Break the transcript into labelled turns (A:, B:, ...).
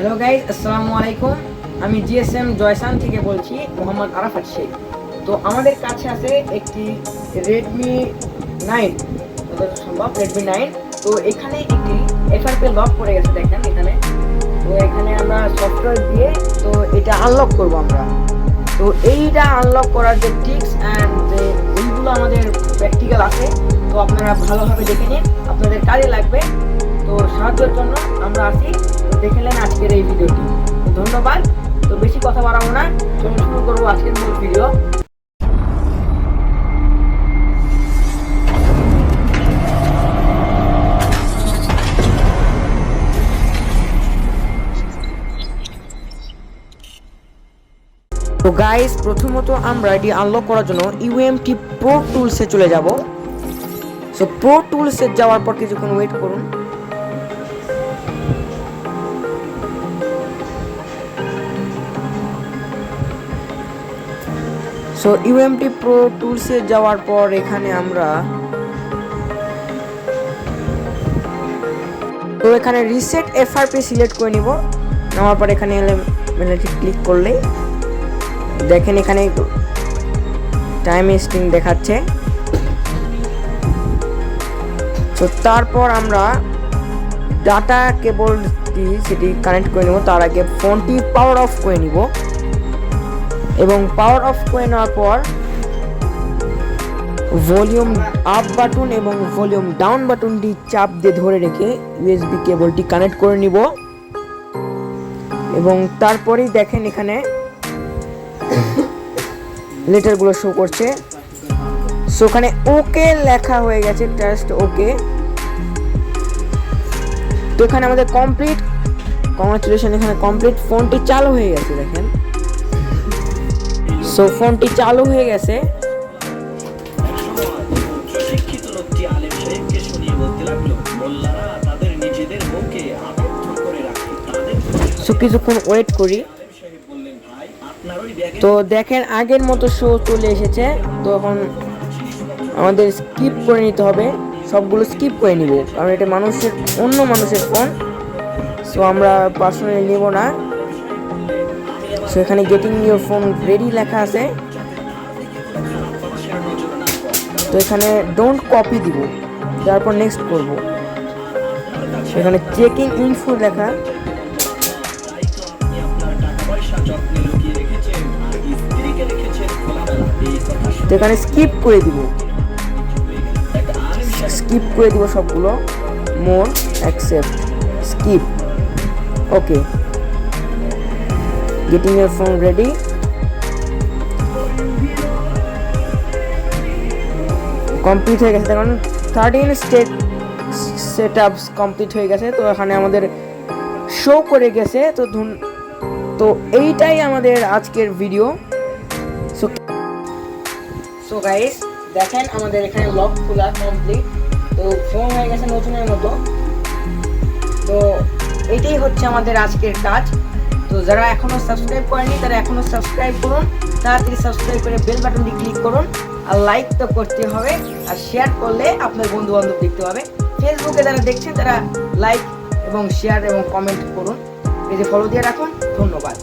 A: Hello guys, আসসালামু আলাইকুম। আমি জিএসএম জয়সান থেকে বলছি, মোহাম্মদ আরাফাত শেখ। তো আমাদের কাছে আছে একটি রেডমি 9, সম্ভব রেডমি 9। তো এখানে একটি এফআরপি লক পড়ে গেছে, দেখেন এখানে। তো এখানে আমরা সফটওয়্যার দিয়ে তো এটা আনলক করব আমরা। তো এইটা আনলক করার যে টিপস অ্যান্ড যে এইগুলো আমাদের প্র্যাকটিক্যাল আছে, তো আপনারা ভালোভাবে দেখে নিন, আপনাদের কাজে লাগবে। তো সাহায্যের জন্য আমরা আছি। তো দেখে নেন আজকের এই ভিডিওটি। ধন্যবাদ। তো বেশি কথা বাড়াবো না, চলুন শুরু করবো আজকের মূল ভিডিও। তো গাইস, প্রথমত আমরা এটি আনলক করার জন্য ইউএমটি প্রো টুলসে চলে যাব। সো প্রো টুলসে যাওয়ার পর কিছুক্ষণ ওয়েট করুন। সো ইউএমটি প্রো টুলসে যাওয়ার পর এখানে আমরা তো এখানে রিসেট এফআরপি সিলেক্ট করে নিব। নেওয়ার পর এখানে ক্লিক করলে দেখেন এখানে টাইম স্ট্রিং দেখাচ্ছে। তো তারপর আমরা ডাটা কেবলটি সেটি কানেক্ট করে নিব। তার আগে ফোনটি পাওয়ার অফ করে নিব এবং পাওয়ার অফ করে নেওয়ার পর ভলিউম আপ বাটন এবং ভলিউম ডাউন বাটনটি চাপ দিয়ে ধরে রেখে ইউএসবি কেবলটি কানেক্ট করে নিব। এবং তারপরেই দেখেন এখানে লেটারগুলো শো করছে। সো ওখানে ওকে লেখা হয়ে গেছে, জাস্ট ওকে। তো এখানে আমাদের কমপ্লিট, কংগ্রাচুলেশন, এখানে কমপ্লিট। ফোনটি চালু হয়ে গেছে, দেখেন। সো ফোনটি চালু হয়ে গেছে। সো কিছুক্ষণ ওয়েট করি। তো দেখেন আগের মতো শো চলে এসেছে। তো এখন আমাদের স্কিপ করে নিতে হবে, সবগুলো স্কিপ করে নিব, কারণ এটা অন্য মানুষের ফোন। সো আমরা পার্সোনালি নেব না। সো এখানে গেটিং ইউর ফোন রেডি লেখা আছে। তো এখানে ডোন্ট কপি দিব, তারপর নেক্সট করব। এখানে চেকিং ইনফো লেখা। তো এখানে স্কিপ করে দিব, সবগুলো। More, accept, skip, okay. Getting your phone ready. Complete হয়ে গেছে, দেখুন 13 সেটআপস কমপ্লিট হয়ে গেছে। তো এখানে আমাদের শো করে গেছে। তো এইটাই আমাদের আজকের ভিডিও। সো গাইস, দেখেন আমাদের এখানে লক খোলা কমপ্লিট। তো ফোন হয়ে গেছে নতুনের মতো। তো এটাই হচ্ছে আমাদের আজকের কাজ। তো যারা এখনো সাবস্ক্রাইব করেনি তারা এখনো সাবস্ক্রাইব করুন, তাড়াতাড়ি সাবস্ক্রাইব করে বেল বাটনটি ক্লিক করুন। আর লাইক তো করতে হবে, আর শেয়ার করলে আপনার বন্ধু বান্ধব দেখতে পাবে। ফেসবুকে যারা দেখছেন তারা লাইক এবং শেয়ার এবং কমেন্ট করুন, পেজে ফলো দিয়ে রাখুন। ধন্যবাদ।